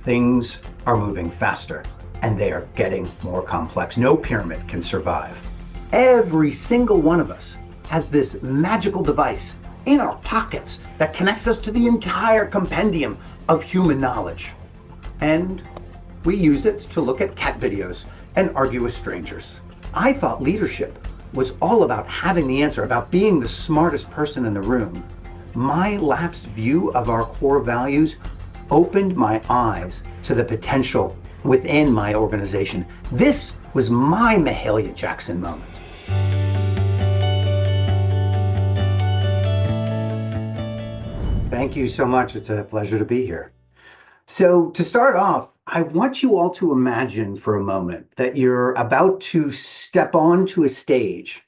Things are moving faster and they are getting more complex. No pyramid can survive. Every single one of us has this magical device in our pockets that connects us to the entire compendium of human knowledge. And we use it to look at cat videos and argue with strangers. I thought leadership was all about having the answer, about being the smartest person in the room. My lapsed view of our core values opened my eyes to the potential within my organization. This was my Mahalia Jackson moment. Thank you so much. It's a pleasure to be here. So, to start off, I want you all to imagine for a moment that you're about to step onto a stage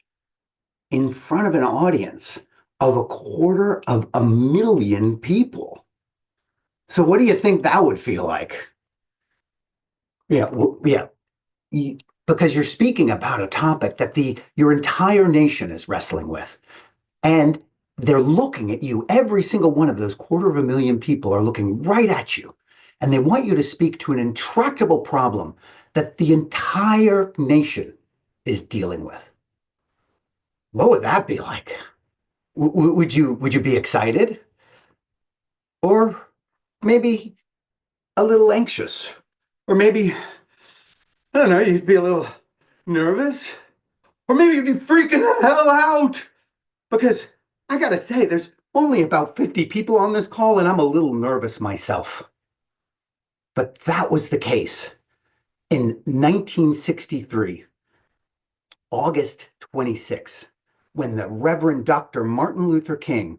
in front of an audience of 250,000 people. So what do you think that would feel like? Yeah, because you're speaking about a topic that your entire nation is wrestling with. And they're looking at you. Every single one of those 250,000 people are looking right at you. And they want you to speak to an intractable problem that the entire nation is dealing with. What would that be like? Would you be excited? Or maybe a little anxious? Or maybe, I don't know, you'd be a little nervous? Or maybe you'd be freaking the hell out? Because I gotta say, there's only about 50 people on this call, and I'm a little nervous myself. But that was the case in 1963, August 26, when the Reverend Dr. Martin Luther King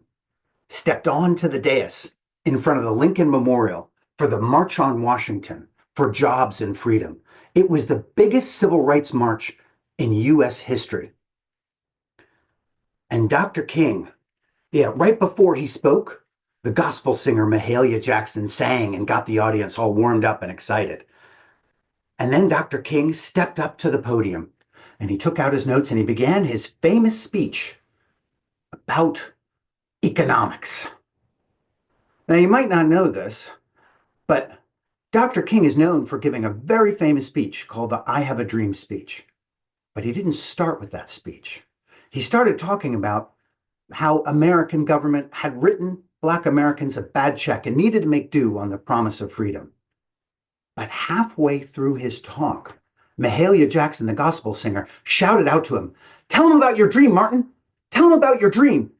stepped onto the dais in front of the Lincoln Memorial for the March on Washington for Jobs and Freedom. It was the biggest civil rights march in U.S. history. And Dr. King, right before he spoke, the gospel singer Mahalia Jackson sang and got the audience all warmed up and excited. And then Dr. King stepped up to the podium and he took out his notes and he began his famous speech about economics. Now, you might not know this, but Dr. King is known for giving a very famous speech called the I Have a Dream speech. But he didn't start with that speech. He started talking about how American government had written Black Americans a bad check and needed to make do on the promise of freedom. But halfway through his talk, Mahalia Jackson, the gospel singer, shouted out to him, "Tell him about your dream, Martin. Tell him about your dream."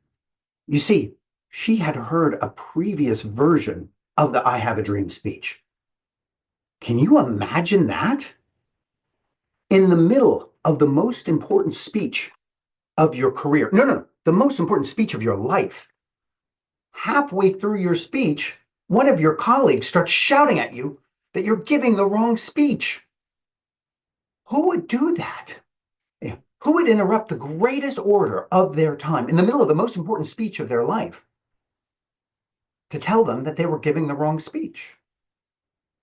You see, she had heard a previous version of the I Have a Dream speech. Can you imagine that? In the middle of the most important speech of your career, no, the most important speech of your life, halfway through your speech, one of your colleagues starts shouting at you that you're giving the wrong speech. Who would do that? Who would interrupt the greatest orator of their time in the middle of the most important speech of their life to tell them that they were giving the wrong speech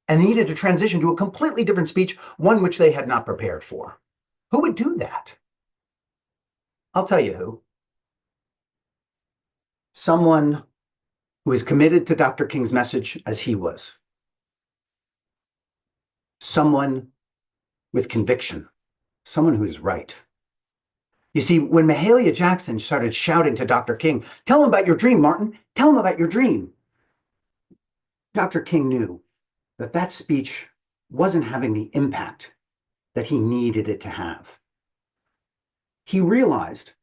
and needed to transition to a completely different speech, one which they had not prepared for? Who would do that? I'll tell you who. Someone who is committed to Dr. King's message as he was. Someone with conviction. Someone who is right. You see, when Mahalia Jackson started shouting to Dr. King, "Tell him about your dream, Martin. Tell him about your dream," Dr. King knew that that speech wasn't having the impact that he needed it to have. He realized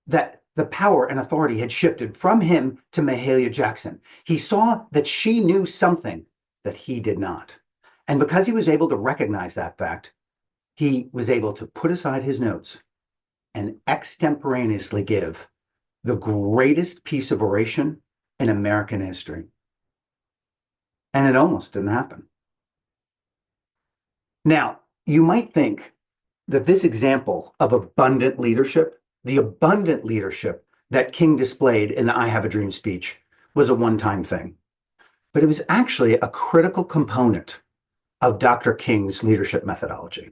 that the power and authority had shifted from him to Mahalia Jackson. He saw that she knew something that he did not. And because he was able to recognize that fact, he was able to put aside his notes and extemporaneously give the greatest piece of oration in American history. And it almost didn't happen. Now, you might think that this example of abundant leadership, the abundant leadership that King displayed in the I Have a Dream speech, was a one-time thing. But it was actually a critical component of Dr. King's leadership methodology.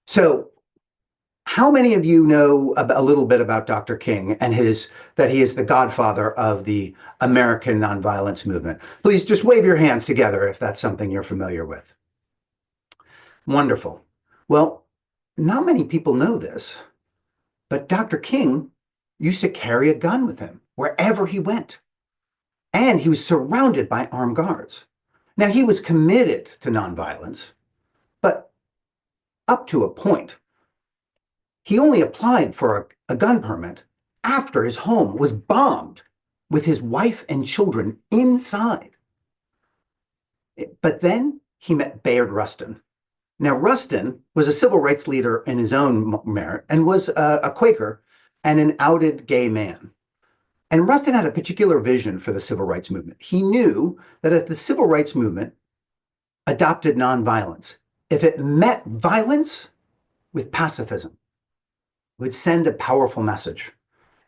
So How many of you know a little bit about Dr. King and that he is the godfather of the American nonviolence movement? Please just wave your hands together if that's something you're familiar with. Wonderful. Well, not many people know this, but Dr. King used to carry a gun with him wherever he went, and he was surrounded by armed guards. Now, he was committed to nonviolence, but up to a point. He only applied for a gun permit after his home was bombed with his wife and children inside. But then he met Bayard Rustin. Now, Rustin was a civil rights leader in his own merit and was a Quaker and an outed gay man. And Rustin had a particular vision for the civil rights movement. He knew that if the civil rights movement adopted nonviolence, if it met violence with pacifism, it would send a powerful message.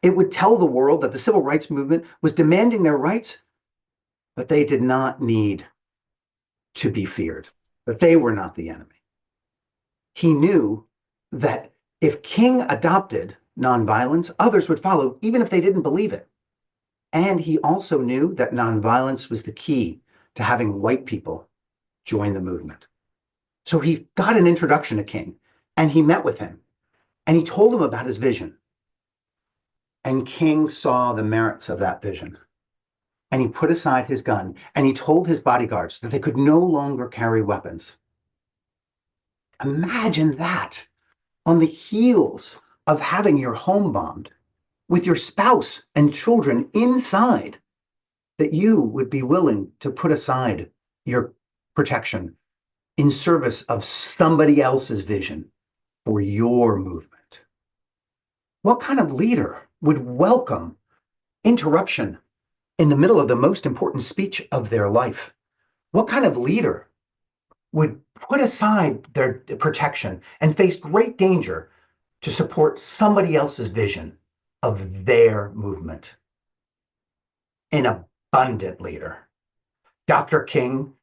It would tell the world that the civil rights movement was demanding their rights, but they did not need to be feared, that they were not the enemy. He knew that if King adopted nonviolence, others would follow, even if they didn't believe it. And he also knew that nonviolence was the key to having white people join the movement. So he got an introduction to King, and he met with him, and he told him about his vision. And King saw the merits of that vision. And he put aside his gun, and he told his bodyguards that they could no longer carry weapons. Imagine that on the heels of having your home bombed with your spouse and children inside, that you would be willing to put aside your protection in service of somebody else's vision for your movement. What kind of leader would welcome interruption in the middle of the most important speech of their life? What kind of leader would put aside their protection and face great danger to support somebody else's vision of their movement? An abundant leader. Dr. King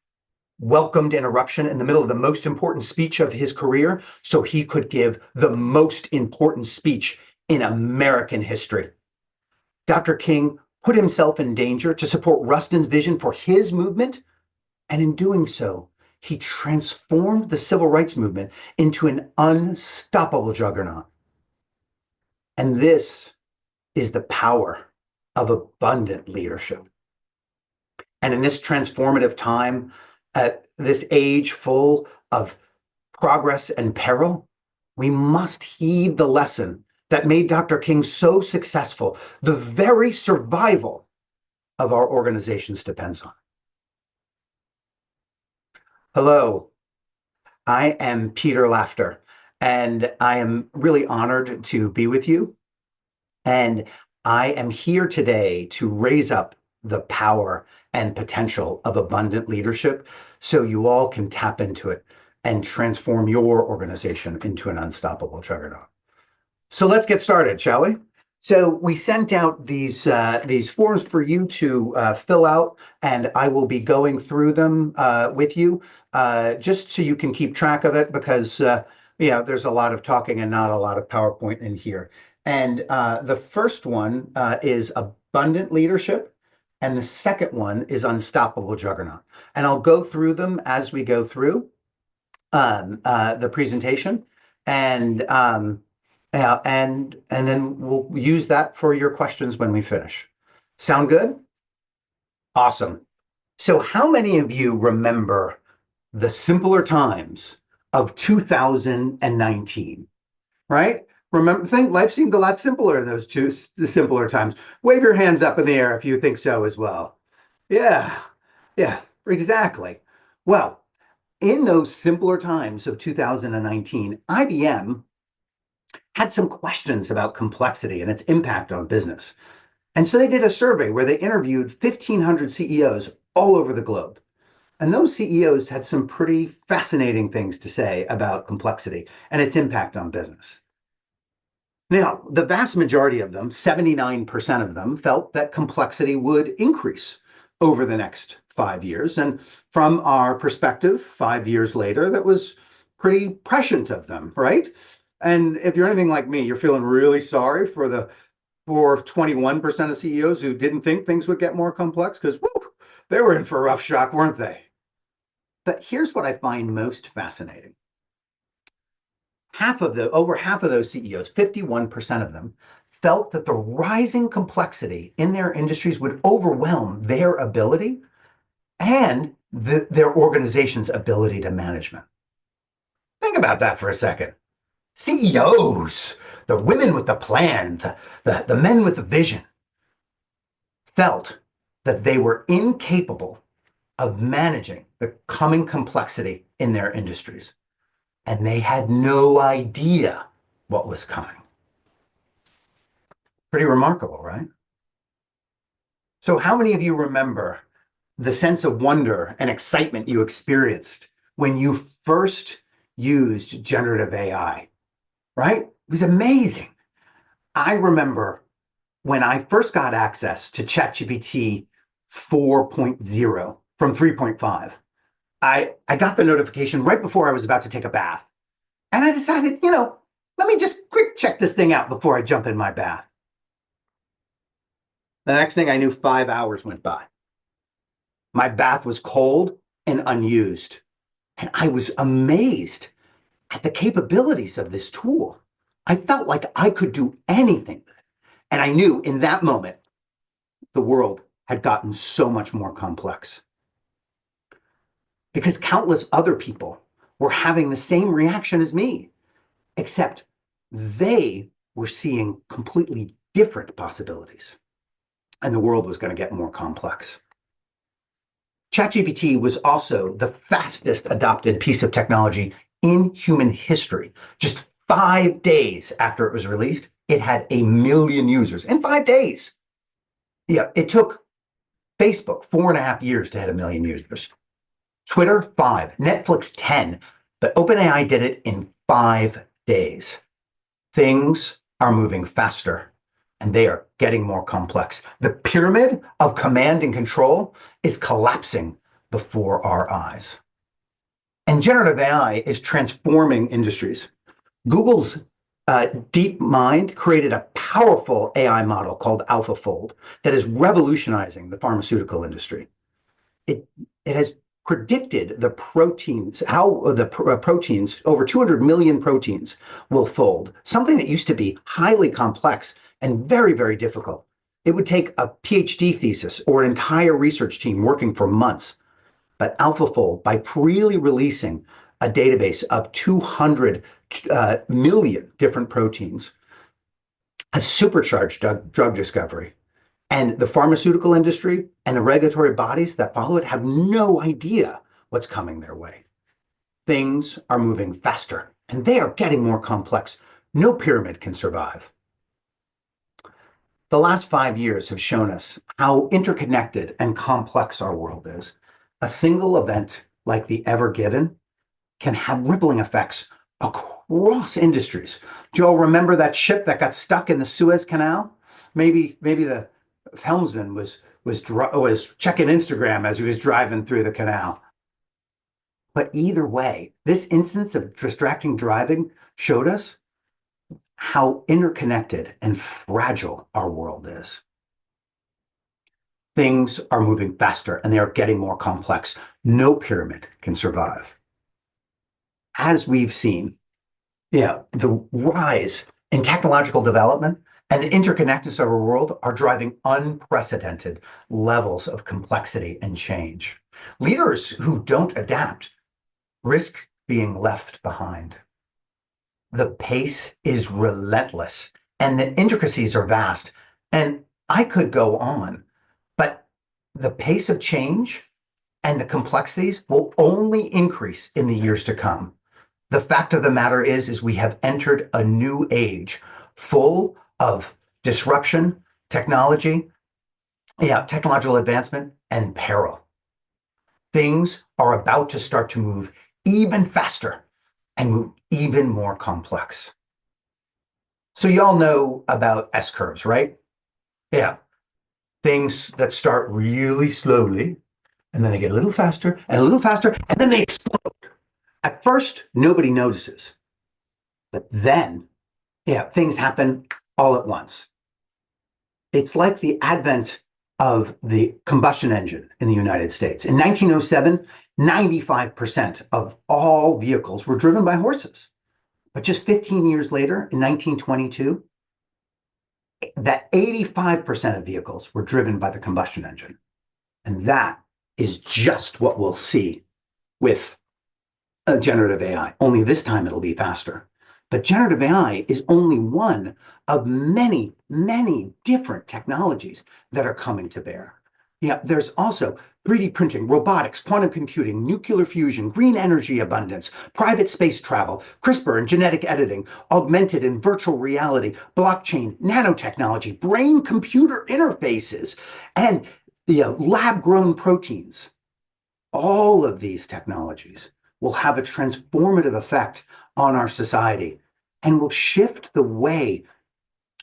welcomed interruption in the middle of the most important speech of his career so he could give the most important speech in American history. Dr. King put himself in danger to support Rustin's vision for his movement, and in doing so, he transformed the civil rights movement into an unstoppable juggernaut. And this is the power of abundant leadership. And in this transformative time, at this age full of progress and peril, we must heed the lesson that made Dr. King so successful. The very survival of our organizations depends on it. Hello, I am Peter Laughter, and I am really honored to be with you. And I am here today to raise up the power and potential of abundant leadership so you all can tap into it and transform your organization into an unstoppable juggernaut. So let's get started, shall we? So we sent out these forms for you to fill out, and I will be going through them with you just so you can keep track of it, because there's a lot of talking and not a lot of PowerPoint in here. And the first one is abundant leadership, and the second one is unstoppable juggernaut. And I'll go through them as we go through the presentation, and then we'll use that for your questions when we finish. Sound good? Awesome. So how many of you remember the simpler times of 2019, right? Think life seemed a lot simpler in those the simpler times. Wave your hands up in the air if you think so as well. Yeah, exactly. Well, in those simpler times of 2019, IBM had some questions about complexity and its impact on business. And so they did a survey where they interviewed 1,500 CEOs all over the globe. And those CEOs had some pretty fascinating things to say about complexity and its impact on business. Now, the vast majority of them, 79% of them, felt that complexity would increase over the next 5 years. And from our perspective, 5 years later, that was pretty prescient of them, right? And if you're anything like me, you're feeling really sorry for the for 21% of CEOs who didn't think things would get more complex because they were in for a rough shock, weren't they? But here's what I find most fascinating. Over half of those CEOs, 51% of them, felt that the rising complexity in their industries would overwhelm their ability and their organization's ability to management. Think about that for a second. CEOs, the women with the plan, the men with the vision, felt that they were incapable of managing the coming complexity in their industries. And they had no idea what was coming. Pretty remarkable, right? So, how many of you remember the sense of wonder and excitement you experienced when you first used generative AI, right? It was amazing. I remember when I first got access to ChatGPT 4.0 from 3.5, I got the notification right before I was about to take a bath. And I decided, let me just quick check this thing out before I jump in my bath. The next thing I knew, 5 hours went by. My bath was cold and unused. And I was amazed at the capabilities of this tool. I felt like I could do anything with it. And I knew in that moment, the world had gotten so much more complex. Because countless other people were having the same reaction as me, except they were seeing completely different possibilities. And the world was going to get more complex. ChatGPT was also the fastest adopted piece of technology in human history. Just 5 days after it was released, it had 1 million users in 5 days. Yeah, it took Facebook 4.5 years to hit 1 million users. Twitter, 5, Netflix, 10, but OpenAI did it in 5 days. Things are moving faster and they are getting more complex. The pyramid of command and control is collapsing before our eyes. And generative AI is transforming industries. Google's DeepMind created a powerful AI model called AlphaFold that is revolutionizing the pharmaceutical industry. It has predicted the proteins, how the proteins, over 200 million proteins will fold, something that used to be highly complex and very, very difficult. It would take a PhD thesis or an entire research team working for months. But AlphaFold, by freely releasing a database of 200 million different proteins, has supercharged drug discovery. And the pharmaceutical industry and the regulatory bodies that follow it have no idea what's coming their way. Things are moving faster and they are getting more complex. No pyramid can survive. The last 5 years have shown us how interconnected and complex our world is. A single event like the Ever Given can have rippling effects across industries. Joe, remember that ship that got stuck in the Suez Canal? Maybe the helmsman was checking Instagram as he was driving through the canal. But either way, this instance of distracting driving showed us how interconnected and fragile our world is. Things are moving faster and they are getting more complex. No pyramid can survive. As we've seen, the rise in technological development and the interconnectedness of our world are driving unprecedented levels of complexity and change. Leaders who don't adapt risk being left behind. The pace is relentless and the intricacies are vast. And I could go on, but the pace of change and the complexities will only increase in the years to come. The fact of the matter is we have entered a new age full of disruption, technological advancement, and peril. Things are about to start to move even faster and move even more complex. So y'all know about S-curves, right? Yeah. Things that start really slowly, and then they get a little faster, and a little faster, and then they explode. At first, nobody notices. But then, yeah, things happen all at once. It's like the advent of the combustion engine in the United States. In 1907, 95% of all vehicles were driven by horses. But just 15 years later, in 1922, that 85% of vehicles were driven by the combustion engine. And that is just what we'll see with generative AI, only this time it'll be faster. But generative AI is only one of many, many different technologies that are coming to bear. Yeah, there's also 3D printing, robotics, quantum computing, nuclear fusion, green energy abundance, private space travel, CRISPR and genetic editing, augmented and virtual reality, blockchain, nanotechnology, brain-computer interfaces, and the lab-grown proteins. All of these technologies will have a transformative effect on our society and will shift the way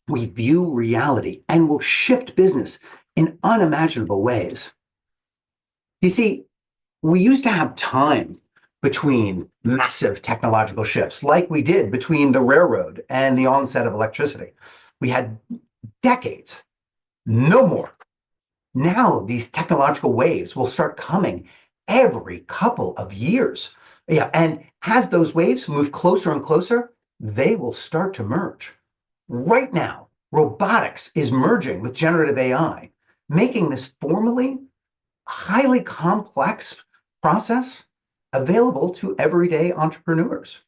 we view reality and will shift business in unimaginable ways. You see, we used to have time between massive technological shifts, like we did between the railroad and the onset of electricity. We had decades, no more. Now these technological waves will start coming every couple of years. Yeah, and as those waves move closer and closer, they will start to merge. Right now, robotics is merging with generative AI, making this formally highly complex process available to everyday entrepreneurs.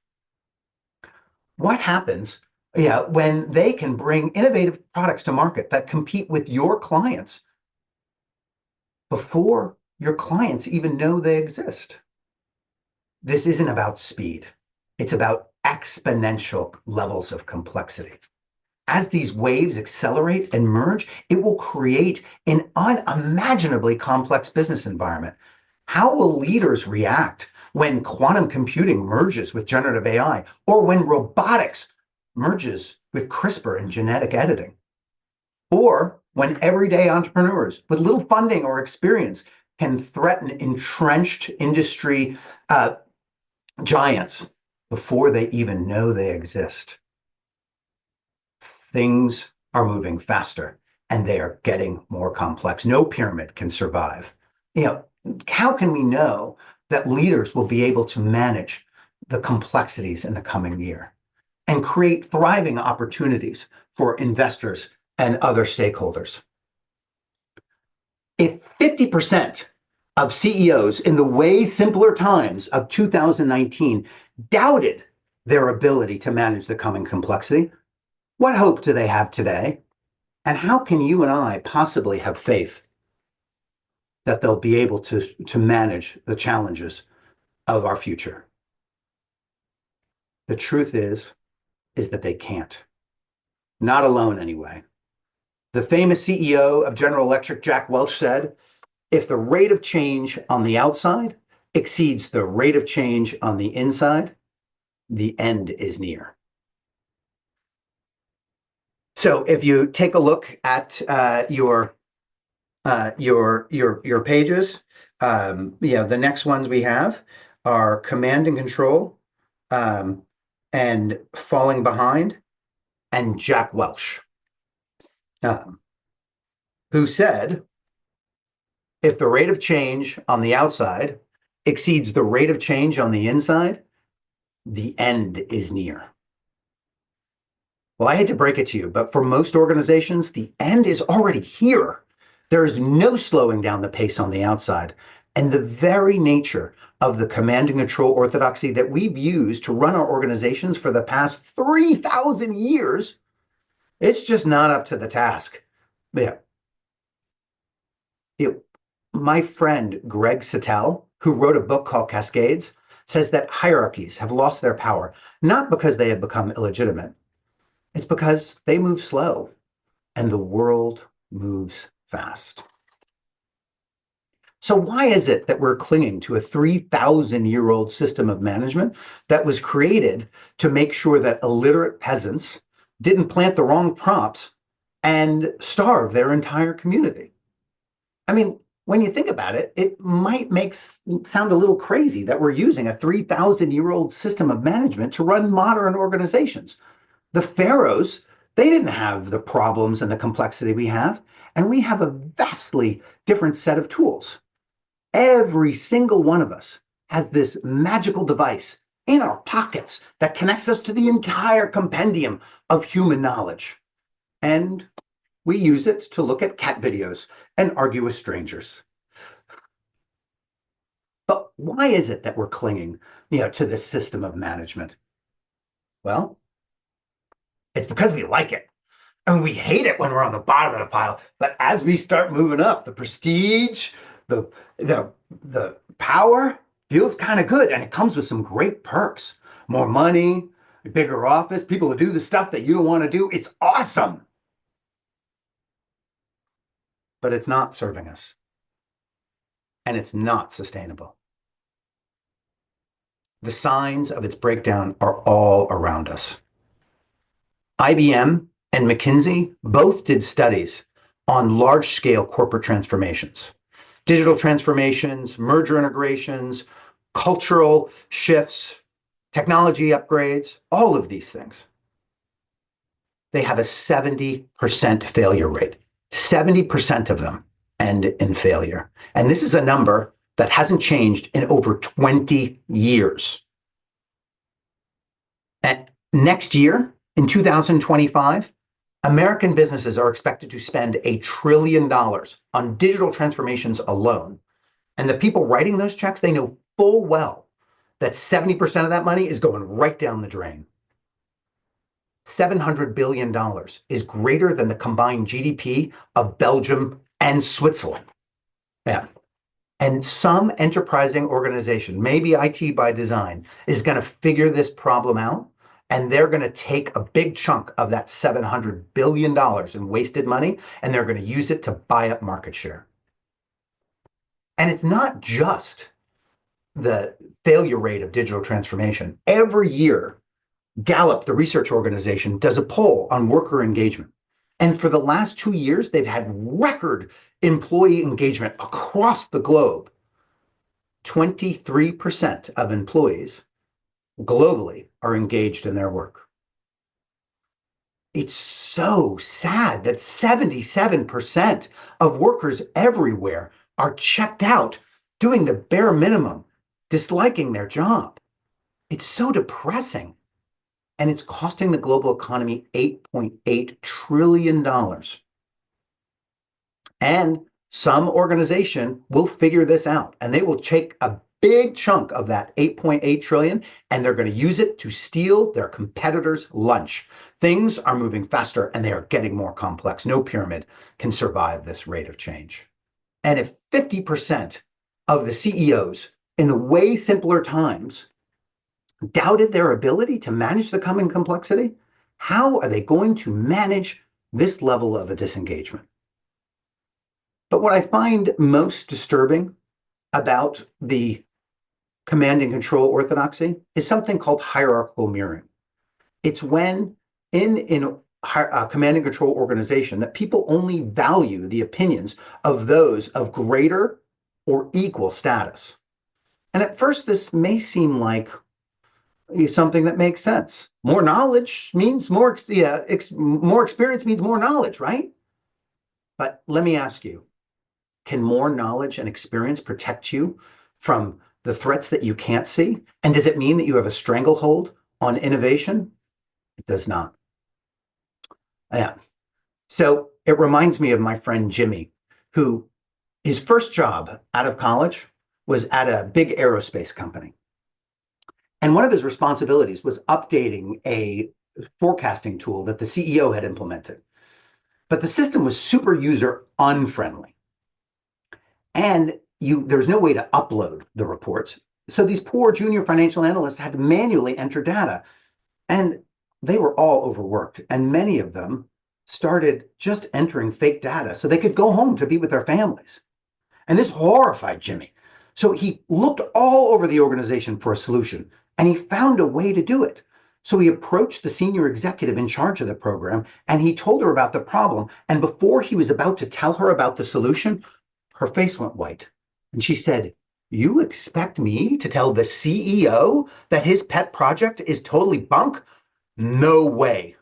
What happens, when they can bring innovative products to market that compete with your clients before your clients even know they exist? This isn't about speed. It's about exponential levels of complexity. As these waves accelerate and merge, it will create an unimaginably complex business environment. How will leaders react when quantum computing merges with generative AI, or when robotics merges with CRISPR and genetic editing? Or when everyday entrepreneurs with little funding or experience can threaten entrenched industry giants before they even know they exist? Things are moving faster and they are getting more complex. No pyramid can survive. How can we know that leaders will be able to manage the complexities in the coming year and create thriving opportunities for investors and other stakeholders? If 50% of CEOs in the way simpler times of 2019 doubted their ability to manage the coming complexity, what hope do they have today? And how can you and I possibly have faith that they'll be able to manage the challenges of our future? The truth is that they can't. Not alone, anyway. The famous CEO of General Electric, Jack Welch, said, if the rate of change on the outside exceeds the rate of change on the inside, the end is near. So if you take a look at your pages, the next ones we have are Command and Control, and Falling Behind, and Jack Welch, who said, if the rate of change on the outside exceeds the rate of change on the inside, the end is near. Well, I hate to break it to you, but for most organizations, the end is already here. There is no slowing down the pace on the outside. And the very nature of the command and control orthodoxy that we've used to run our organizations for the past 3,000 years, it's just not up to the task. My friend Greg Sattel, who wrote a book called Cascades, says that hierarchies have lost their power, not because they have become illegitimate. It's because they move slow and the world moves fast. So why is it that we're clinging to a 3,000-year-old system of management that was created to make sure that illiterate peasants didn't plant the wrong crops and starve their entire community? I mean, when you think about it, it might sound a little crazy that we're using a 3,000-year-old system of management to run modern organizations. The pharaohs, they didn't have the problems and the complexity we have, and we have a vastly different set of tools. Every single one of us has this magical device in our pockets that connects us to the entire compendium of human knowledge. And we use it to look at cat videos and argue with strangers. But why is it that we're clinging, to this system of management? Well, it's because we like it. I mean, we hate it when we're on the bottom of the pile, but as we start moving up, the prestige, the the power feels kind of good, and it comes with some great perks. More money, a bigger office, people to do the stuff that you don't want to do. It's awesome. But it's not serving us. And it's not sustainable. The signs of its breakdown are all around us. IBM and McKinsey both did studies on large-scale corporate transformations, digital transformations, merger integrations, cultural shifts, technology upgrades, all of these things. They have a 70% failure rate. 70% of them end in failure. And this is a number that hasn't changed in over 20 years. And next year, in 2025, American businesses are expected to spend $1 trillion on digital transformations alone. And the people writing those checks, they know full well that 70% of that money is going right down the drain. $700 billion is greater than the combined GDP of Belgium and Switzerland. Yeah. And some enterprising organization, maybe IT by design, is going to figure this problem out, and they're going to take a big chunk of that $700 billion in wasted money, and they're going to use it to buy up market share. And it's not just the failure rate of digital transformation. Every year, Gallup, the research organization, does a poll on worker engagement. And for the last 2 years, they've had record employee engagement across the globe. 23% of employees globally are engaged in their work. It's so sad that 77% of workers everywhere are checked out, doing the bare minimum, disliking their job. It's so depressing. And it's costing the global economy $8.8 trillion. And some organization will figure this out, and they will take a big chunk of that 8.8 trillion, and they're going to use it to steal their competitors' lunch. Things are moving faster, and they are getting more complex. No pyramid can survive this rate of change. And if 50% of the CEOs in the way simpler times doubted their ability to manage the coming complexity, how are they going to manage this level of a disengagement? But what I find most disturbing about the command and control orthodoxy is something called hierarchical mirroring. It's when in a command and control organization that people only value the opinions of those of greater or equal status. And at first, this may seem like something that makes sense. More knowledge means more experience means more knowledge, right? But let me ask you, can more knowledge and experience protect you from the threats that you can't see? And does it mean that you have a stranglehold on innovation? It does not. Yeah. So it reminds me of my friend Jimmy, who his first job out of college was at a big aerospace company. And one of his responsibilities was updating a forecasting tool that the CEO had implemented. But the system was super user unfriendly. And there's no way to upload the reports. So these poor junior financial analysts had to manually enter data. And they were all overworked. And many of them started just entering fake data so they could go home to be with their families. And this horrified Jimmy. So he looked all over the organization for a solution. And he found a way to do it. So he approached the senior executive in charge of the program, and he told her about the problem. And before he was about to tell her about the solution, Her face went white, and she said, "You expect me to tell the CEO that his pet project is totally bunk? No way."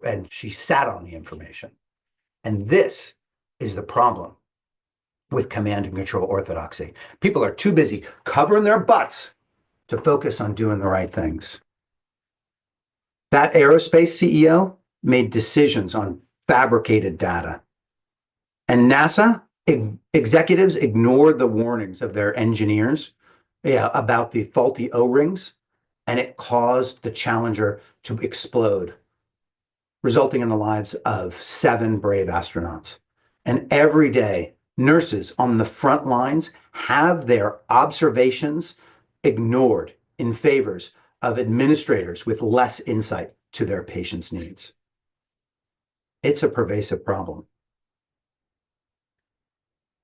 And she sat on the information. And this is the problem with command and control orthodoxy. People are too busy covering their butts to focus on doing the right things. That aerospace CEO made decisions on fabricated data. And NASA executives ignored the warnings of their engineers, about the faulty O-rings, and it caused the Challenger to explode, resulting in the lives of 7 brave astronauts. And every day, nurses on the front lines have their observations ignored in favors of administrators with less insight to their patients' needs. It's a pervasive problem.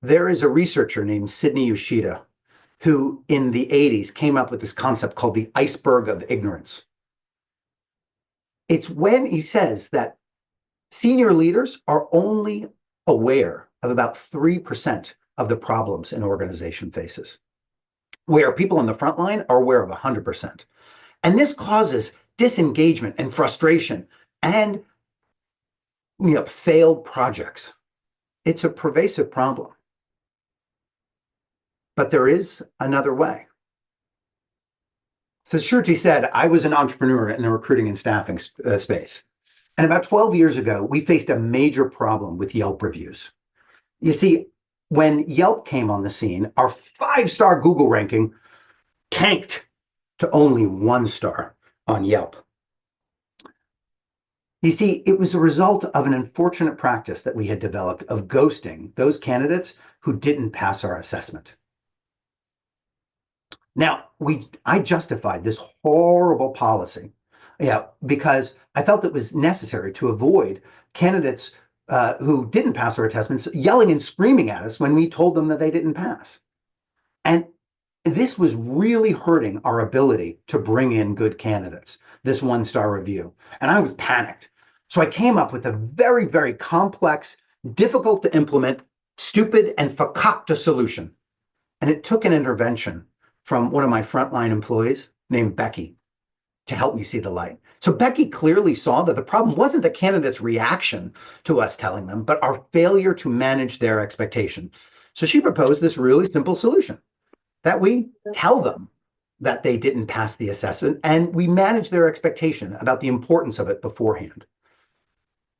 There is a researcher named Sidney Yoshida who in the 80s came up with this concept called the iceberg of ignorance. It's when he says that senior leaders are only aware of about 3% of the problems an organization faces, where people on the front line are aware of 100%. And this causes disengagement and frustration and failed projects. It's a pervasive problem. But there is another way. So Shruti said, I was an entrepreneur in the recruiting and staffing space. And about 12 years ago, we faced a major problem with Yelp reviews. You see, when Yelp came on the scene, our 5-star Google ranking tanked to only 1 star on Yelp. You see, it was a result of an unfortunate practice that we had developed of ghosting those candidates who didn't pass our assessment. Now, I justified this horrible policy, because I felt it was necessary to avoid candidates who didn't pass our assessments yelling and screaming at us when we told them that they didn't pass. And this was really hurting our ability to bring in good candidates, this 1-star review. And I was panicked. So I came up with a very, very complex, difficult to implement, stupid, and fakakta solution. And it took an intervention from one of my frontline employees named Becky to help me see the light. So Becky clearly saw that the problem wasn't the candidate's reaction to us telling them, but our failure to manage their expectation. So she proposed this really simple solution, that we tell them that they didn't pass the assessment and we manage their expectation about the importance of it beforehand.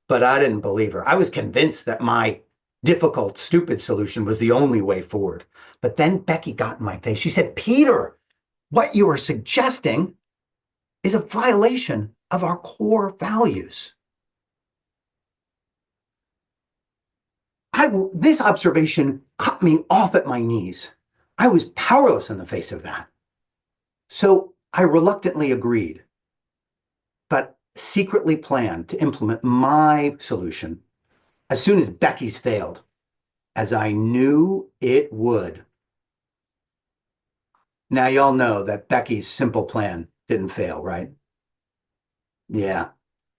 But I didn't believe her. I was convinced that my difficult, stupid solution was the only way forward. But then Becky got in my face. She said, Peter, what you are suggesting is a violation of our core values. This observation cut me off at my knees. I was powerless in the face of that. So I reluctantly agreed, but secretly planned to implement my solution as soon as Becky's failed, as I knew it would. Now, y'all know that Becky's simple plan didn't fail, right? Yeah,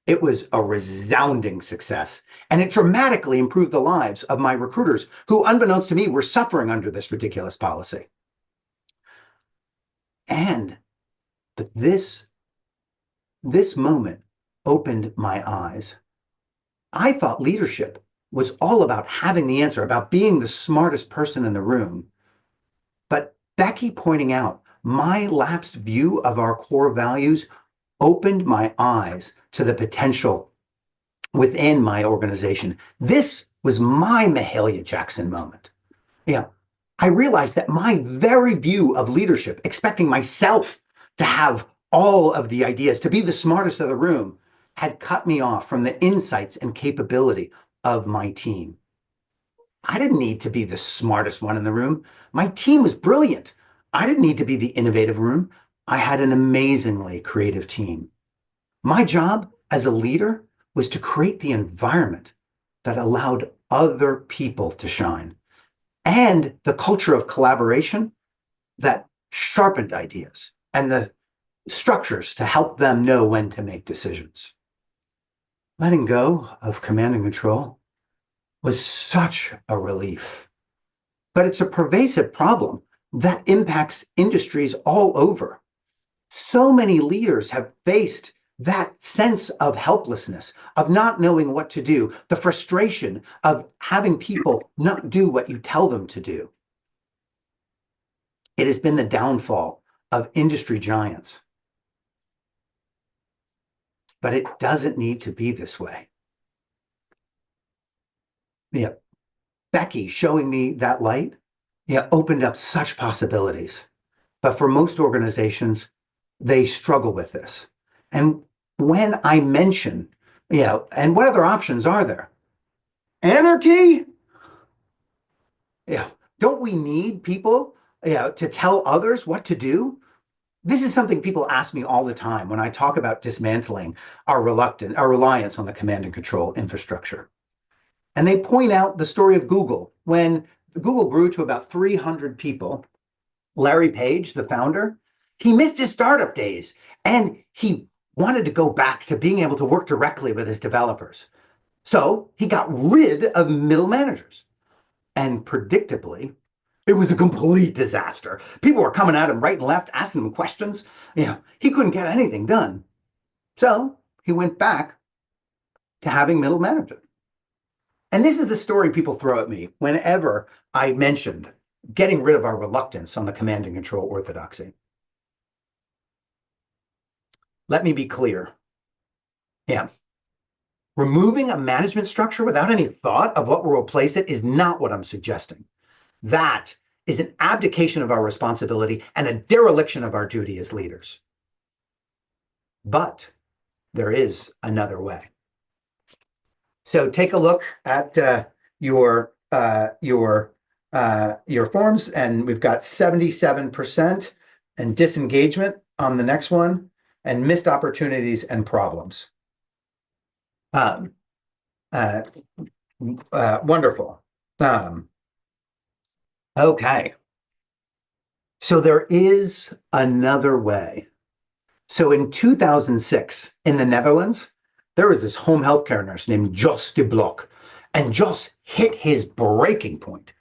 it was a resounding success, and it dramatically improved the lives of my recruiters who, unbeknownst to me, were suffering under this ridiculous policy. But this moment opened my eyes. I thought leadership was all about having the answer, about being the smartest person in the room. But Becky pointing out my lapsed view of our core values opened my eyes to the potential within my organization. This was my Mahalia Jackson moment. I realized that my very view of leadership, expecting myself to have all of the ideas, to be the smartest of the room, had cut me off from the insights and capability of my team. I didn't need to be the smartest one in the room. My team was brilliant. I didn't need to be the innovative room. I had an amazingly creative team. My job as a leader was to create the environment that allowed other people to shine, and the culture of collaboration that sharpened ideas and the structures to help them know when to make decisions. Letting go of command and control was such a relief. but it's a pervasive problem that impacts industries all over. So many leaders have faced that sense of helplessness, of not knowing what to do, the frustration of having people not do what you tell them to do. It has been the downfall of industry giants. But it doesn't need to be this way. Yeah, Becky showing me that light, opened up such possibilities. But for most organizations, they struggle with this. And when I mention, and what other options are there? Anarchy? Yeah. Don't we need people, to tell others what to do? This is something people ask me all the time when I talk about dismantling our reliance on the command and control infrastructure. And they point out the story of Google. When Google grew to about 300 people, Larry Page, the founder, he missed his startup days and he wanted to go back to being able to work directly with his developers. So he got rid of middle managers. And predictably, it was a complete disaster. People were coming at him right and left, asking him questions. He couldn't get anything done. So he went back to having middle management. And this is the story people throw at me whenever I mentioned getting rid of our reluctance on the command and control orthodoxy. Let me be clear. Removing a management structure without any thought of what will replace it is not what I'm suggesting. That is an abdication of our responsibility and a dereliction of our duty as leaders. But there is another way. So take a look at your forms, and we've got 77% and disengagement on the next one, and missed opportunities and problems. Wonderful. Okay. So there is another way. So in 2006, in the Netherlands, there was this home healthcare nurse named Jos de Blok, and Jos hit his breaking point.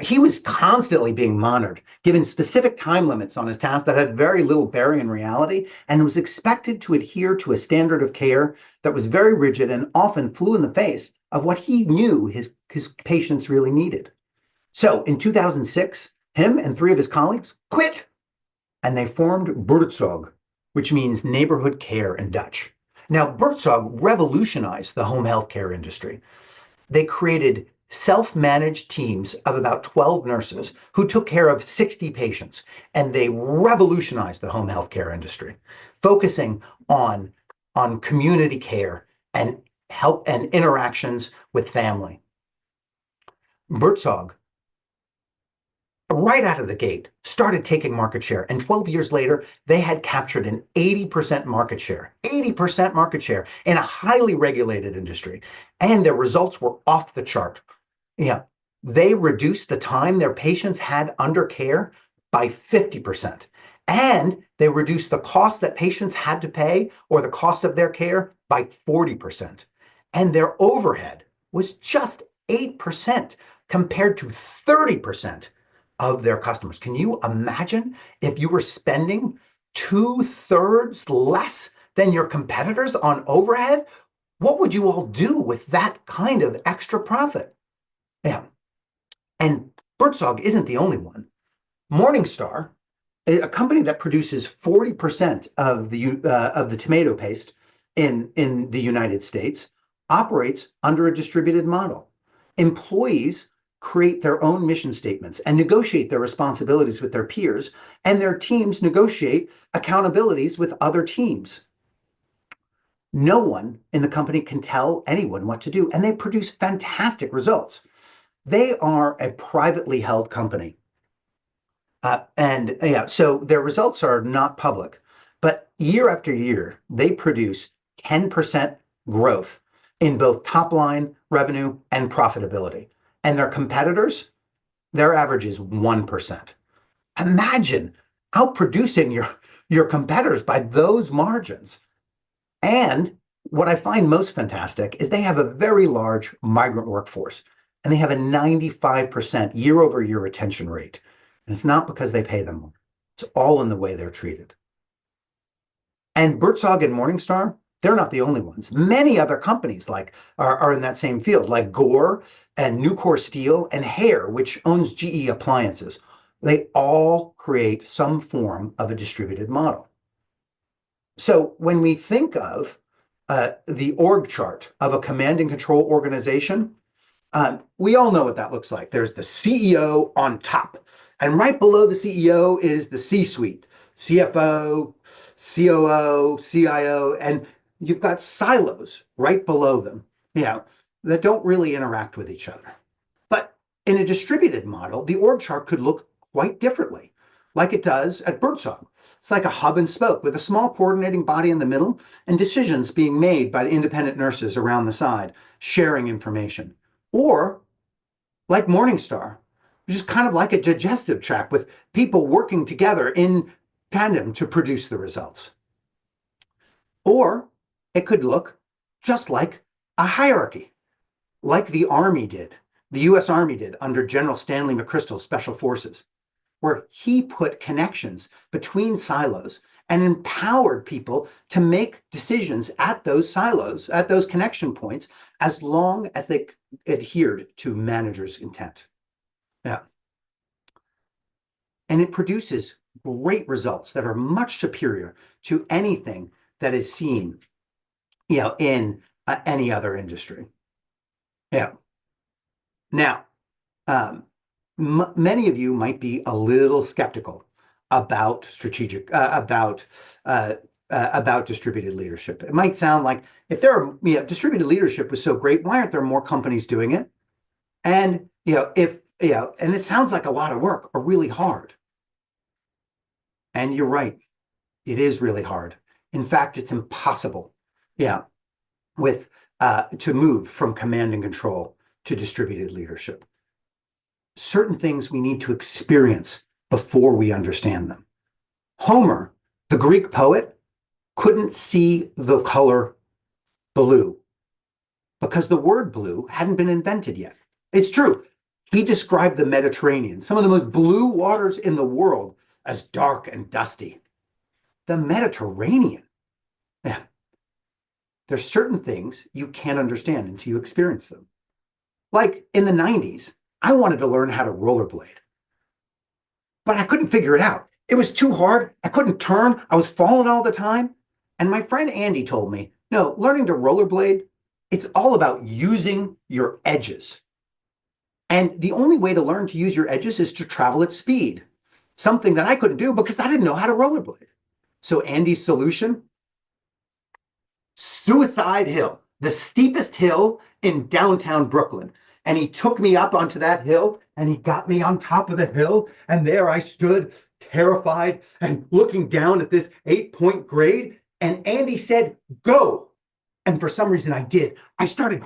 He was constantly being monitored, given specific time limits on his tasks that had very little bearing in reality, and was expected to adhere to a standard of care that was very rigid and often flew in the face of what he knew his patients really needed. So in 2006, him and 3 of his colleagues quit, and they formed Buurtzorg, which means neighborhood care in Dutch. Now, Buurtzorg revolutionized the home healthcare industry. They created self-managed teams of about 12 nurses who took care of 60 patients, and they revolutionized the home healthcare industry, focusing on community care and help and interactions with family. Buurtzorg, right out of the gate, started taking market share. And 12 years later, they had captured an 80% market share in a highly regulated industry. And their results were off the chart. They reduced the time their patients had under care by 50%. And they reduced the cost that patients had to pay, or the cost of their care, by 40%. And their overhead was just 8% compared to 30% of their customers. Can you imagine if you were spending 2/3 less than your competitors on overhead? What would you all do with that kind of extra profit? And Buurtzorg isn't the only one. Morningstar, a company that produces 40% of the tomato paste in the United States, operates under a distributed model. Employees create their own mission statements and negotiate their responsibilities with their peers, and their teams negotiate accountabilities with other teams. No one in the company can tell anyone what to do, and they produce fantastic results. They are a privately held company. So their results are not public, but year after year, they produce 10% growth in both top line revenue and profitability. And their competitors, their average is 1%. Imagine outproducing your competitors by those margins. And what I find most fantastic is they have a very large migrant workforce. and they have a 95% year-over-year retention rate. And it's not because they pay them more. It's all in the way they're treated. And Buurtzorg and Morningstar, they're not the only ones. Many other companies are in that same field, like Gore and Nucor Steel and Haier, which owns GE Appliances. They all create some form of a distributed model. So when we think of the org chart of a command and control organization, we all know what that looks like. There's the CEO on top, and right below the CEO is the C-suite, CFO, COO, CIO, and you've got silos right below them, that don't really interact with each other. But in a distributed model, the org chart could look quite differently, like it does at Buurtzorg. It's like a hub and spoke with a small coordinating body in the middle and decisions being made by the independent nurses around the side, sharing information. Or like Morningstar, which is kind of like a digestive tract with people working together in tandem to produce the results. Or it could look just like a hierarchy, like the Army did, the US Army did under General Stanley McChrystal's Special Forces, where he put connections between silos and empowered people to make decisions at those silos, at those connection points, as long as they adhered to managers' intent. Yeah. And it produces great results that are much superior to anything that is seen, in any other industry. Yeah. Now, many of you might be a little skeptical about distributed leadership. It might sound like if distributed leadership was so great, why aren't there more companies doing it? And and it sounds like a lot of work or really hard. And you're right, it is really hard. In fact, it's impossible, to move from command and control to distributed leadership. Certain things we need to experience before we understand them. Homer, the Greek poet, couldn't see the color blue because the word blue hadn't been invented yet. It's true. He described the Mediterranean, some of the most blue waters in the world, as dark and dusty. The Mediterranean. Yeah. There's certain things you can't understand until you experience them. Like in the 90s, I wanted to learn how to rollerblade, but I couldn't figure it out. It was too hard. I couldn't turn. I was falling all the time. And my friend Andy told me, no, learning to rollerblade, it's all about using your edges. And the only way to learn to use your edges is to travel at speed, something that I couldn't do because I didn't know how to rollerblade. So Andy's solution? Suicide Hill, the steepest hill in downtown Brooklyn. And he took me up onto that hill and he got me on top of the hill. And there I stood terrified and looking down at this 8-point grade. And Andy said, go. And for some reason I did. I started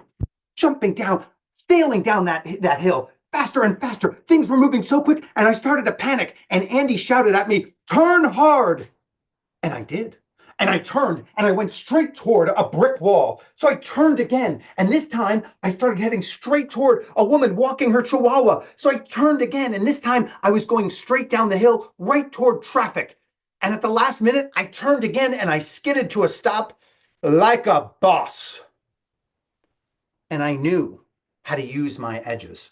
jumping down, sailing down that hill faster and faster. Things were moving so quick and I started to panic. And Andy shouted at me, turn hard. And I did. And I turned and I went straight toward a brick wall. So I turned again. And this time I started heading straight toward a woman walking her chihuahua. So I turned again. And this time I was going straight down the hill, right toward traffic. And at the last minute, I turned again and I skidded to a stop like a boss. And I knew how to use my edges.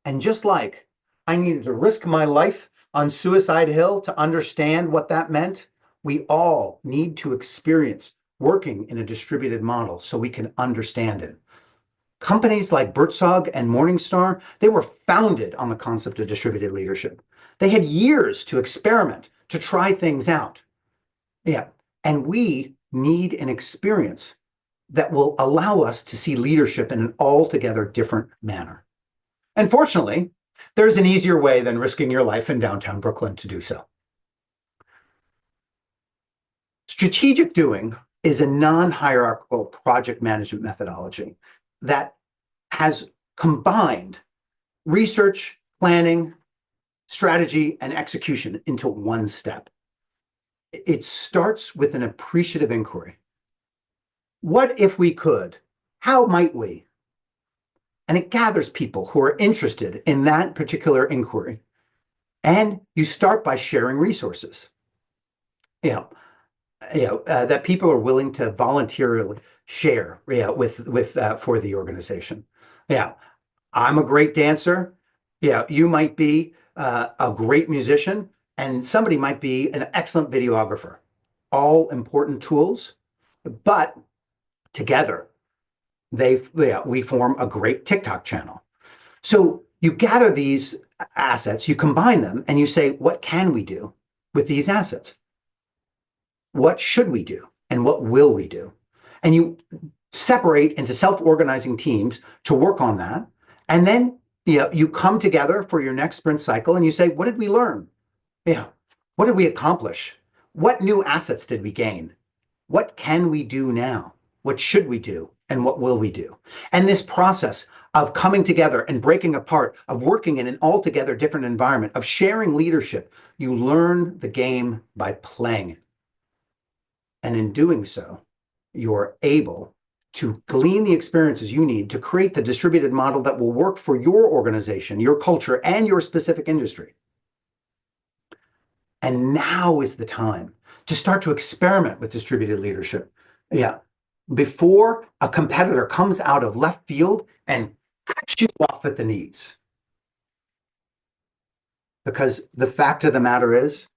And just like I needed to risk my life on Suicide Hill to understand what that meant, we all need to experience working in a distributed model so we can understand it. Companies like Buurtzorg and Morningstar, they were founded on the concept of distributed leadership. They had years to experiment, to try things out. Yeah, and we need an experience that will allow us to see leadership in an altogether different manner. And fortunately, there's an easier way than risking your life in downtown Brooklyn to do so. Strategic doing is a non-hierarchical project management methodology that has combined research, planning, strategy, and execution into one step. It starts with an appreciative inquiry. What if we could? How might we? and it gathers people who are interested in that particular inquiry. And you start by sharing resources, you know, that people are willing to voluntarily share, with for the organization. Yeah, I'm a great dancer. Yeah, you might be a great musician, and somebody might be an excellent videographer. All important tools, but together we form a great TikTok channel. So you gather these assets, you combine them, and you say, what can we do with these assets? What should we do? And what will we do? And you separate into self-organizing teams to work on that. And then you come together for your next sprint cycle and you say, what did we learn? Yeah. What did we accomplish? What new assets did we gain? What can we do now? What should we do? And what will we do? And this process of coming together and breaking apart, of working in an altogether different environment, of sharing leadership, you learn the game by playing it. And in doing so, you're able to glean the experiences you need to create the distributed model that will work for your organization, your culture, and your specific industry. And now is the time to start to experiment with distributed leadership. Yeah. Before a competitor comes out of left field and cuts you off at the knees. Because the fact of the matter is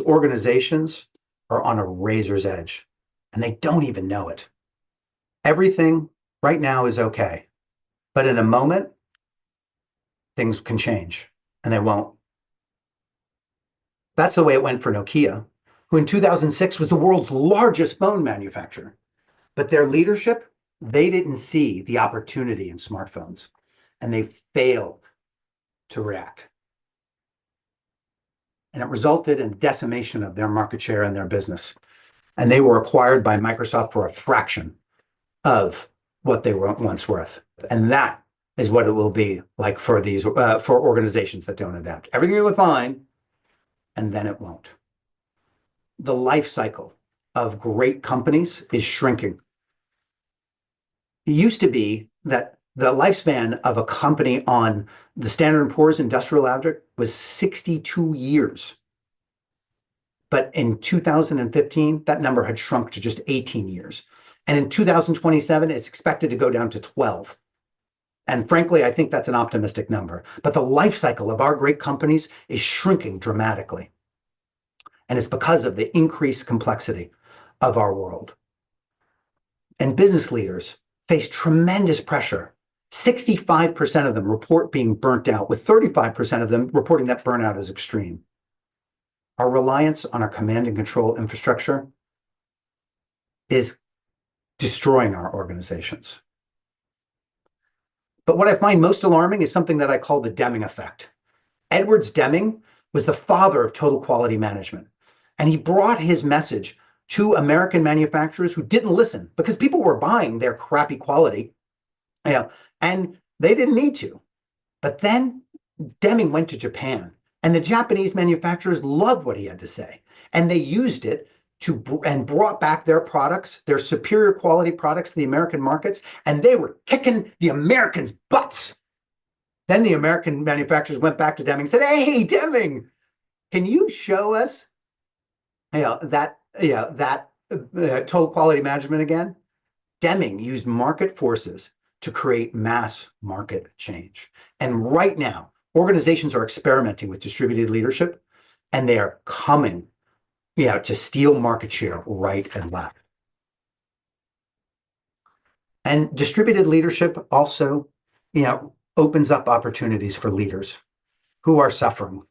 organizations are on a razor's edge and they don't even know it. Everything right now is okay. But in a moment, things can change and they won't. That's the way it went for Nokia, who in 2006 was the world's largest phone manufacturer. But their leadership, they didn't see the opportunity in smartphones and they failed to react. And it resulted in decimation of their market share and their business. And they were acquired by Microsoft for a fraction of what they were once worth. And that is what it will be like for these for organizations that don't adapt. Everything will be fine, and then it won't. The life cycle of great companies is shrinking. It used to be that the lifespan of a company on the Standard & Poor's Industrial Average was 62 years. But in 2015, that number had shrunk to just 18 years. And in 2027, it's expected to go down to 12. And frankly, I think that's an optimistic number. But the life cycle of our great companies is shrinking dramatically. And it's because of the increased complexity of our world. And business leaders face tremendous pressure. 65% of them report being burnt out, with 35% of them reporting that burnout is extreme. Our reliance on our command and control infrastructure is destroying our organizations. But what I find most alarming is something that I call the Deming effect. Edwards Deming was the father of total quality management, and he brought his message to American manufacturers who didn't listen because people were buying their crappy quality, and they didn't need to. But then Deming went to Japan, and the Japanese manufacturers loved what he had to say, and they used it and brought back their products, their superior quality products to the American markets, and they were kicking the Americans' butts. Then the American manufacturers went back to Deming and said, "Hey, Deming, can you show us that total quality management again?" Deming used market forces to create mass market change. And right now, organizations are experimenting with distributed leadership, and they are coming to steal market share right and left. And distributed leadership also, opens up opportunities for leaders who are suffering.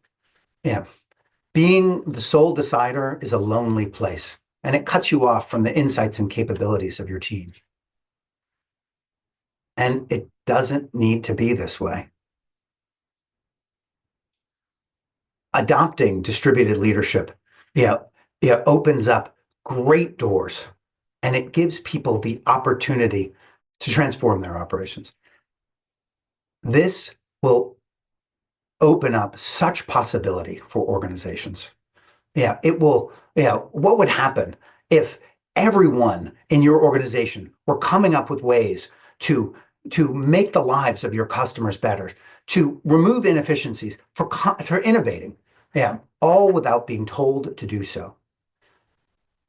Being the sole decider is a lonely place, and it cuts you off from the insights and capabilities of your team. And it doesn't need to be this way. Adopting distributed leadership, opens up great doors, and it gives people the opportunity to transform their operations. This will open up such possibility for organizations. It will, what would happen if everyone in your organization were coming up with ways to to make the lives of your customers better, to remove inefficiencies, for innovating. Yeah, all without being told to do so.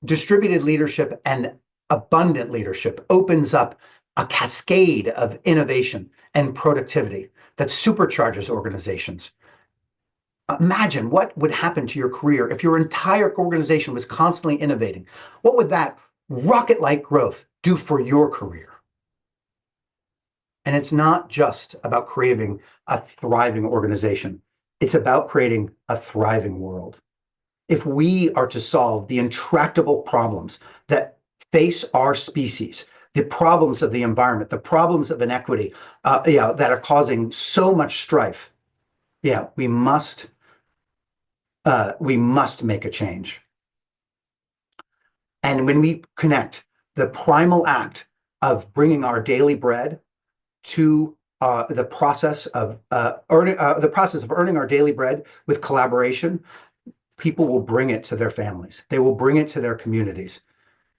Distributed leadership and abundant leadership opens up a cascade of innovation and productivity that supercharges organizations. Imagine what would happen to your career if your entire organization was constantly innovating. What would that rocket-like growth do for your career? And it's not just about creating a thriving organization. It's about creating a thriving world. If we are to solve the intractable problems that face our species, the problems of the environment, the problems of inequity, that are causing so much strife, we must make a change. And when we connect the primal act of bringing our daily bread to the process of earning our daily bread with collaboration, people will bring it to their families. They will bring it to their communities.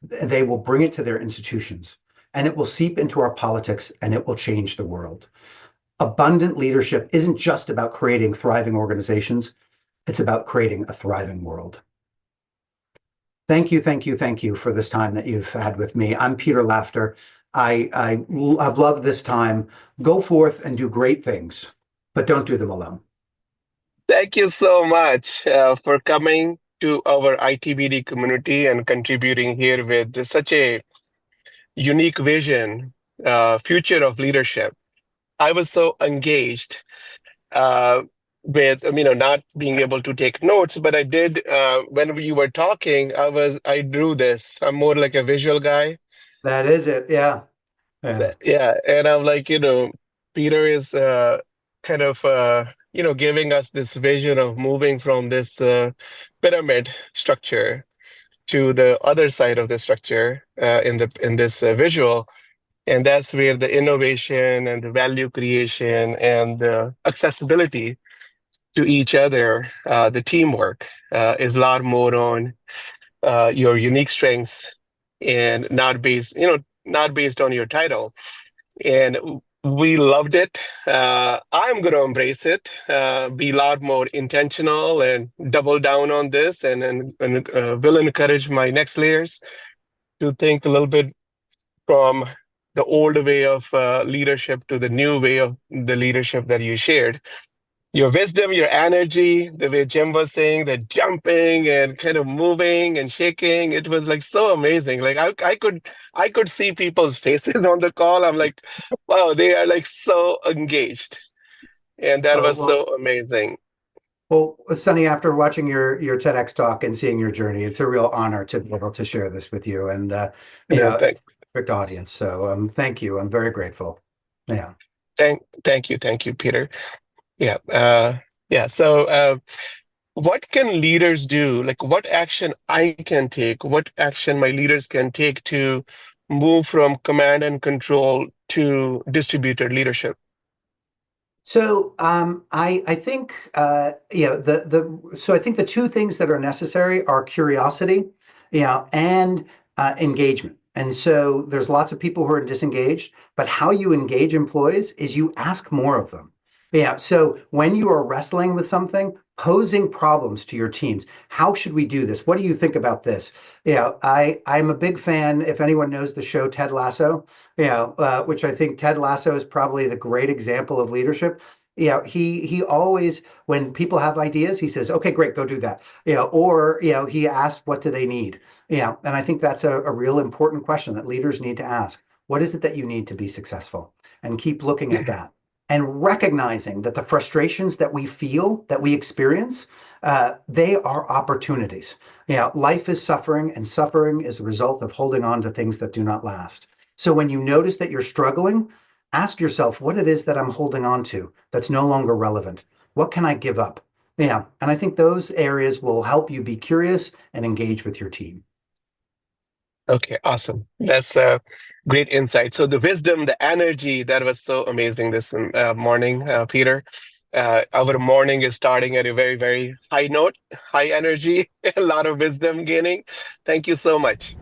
They will bring it to their institutions, and it will seep into our politics, and it will change the world. Abundant leadership isn't just about creating thriving organizations. It's about creating a thriving world. Thank you, thank you, thank you for this time that you've had with me. I'm Peter Laughter. I've loved this time. Go forth and do great things, but don't do them alone. Thank you so much for coming to our ITBD community and contributing here with such a unique vision, future of leadership. I was so engaged uh, with, not being able to take notes, but I did, when you were talking, I drew this. I'm more like a visual guy. That is it. Yeah. Yeah. Yeah, and I'm like, Peter is kind of giving us this vision of moving from this pyramid structure to the other side of the structure in this visual, and that's where the innovation and the value creation and the accessibility to each other, the teamwork is a lot more on your unique strengths and not based on your title. And we loved it. I'm going to embrace it, be a lot more intentional and double down on this, and will encourage my next layers to think a little bit from the old way of leadership to the new way of the leadership that you shared. Your wisdom, your energy, the way Jim was saying, the jumping and kind of moving and shaking, it was like so amazing. Like I could see people's faces on the call. I'm like, wow, they are like so engaged. And that Oh, was so amazing. well, Sunny, after watching your TEDx talk and seeing your journey, it's a real honor to be able to share this with you, and You know, it's a perfect audience. So thank you. I'm very grateful. Yeah. thank you, Peter. Yeah. Yeah. So what can leaders do? Like what action I can take, what action my leaders can take to move from command and control to distributed leadership? So I think I think the two things that are necessary are curiosity, and engagement. And so there's lots of people who are disengaged, but how you engage employees is you ask more of them. Yeah. So when you are wrestling with something, posing problems to your teams, how should we do this? What do you think about this? I'm a big fan. If anyone knows the show Ted Lasso, which I think Ted Lasso is probably the great example of leadership. He always, when people have ideas, he says, "Okay, great, go do that." Or he asks, "What do they need?" And I think that's a real important question that leaders need to ask. What is it that you need to be successful? And keep looking at that and recognizing that the frustrations that we feel, that we experience, they are opportunities. Life is suffering, and suffering is a result of holding on to things that do not last. So when you notice that you're struggling, ask yourself what it is that I'm holding on to that's no longer relevant. What can I give up? And I think those areas will help you be curious and engage with your team. Okay, awesome. That's a great insight. So the wisdom, the energy, that was so amazing this morning, Peter. Our morning is starting at a very, very high note, high energy, a lot of wisdom gaining. Thank you so much.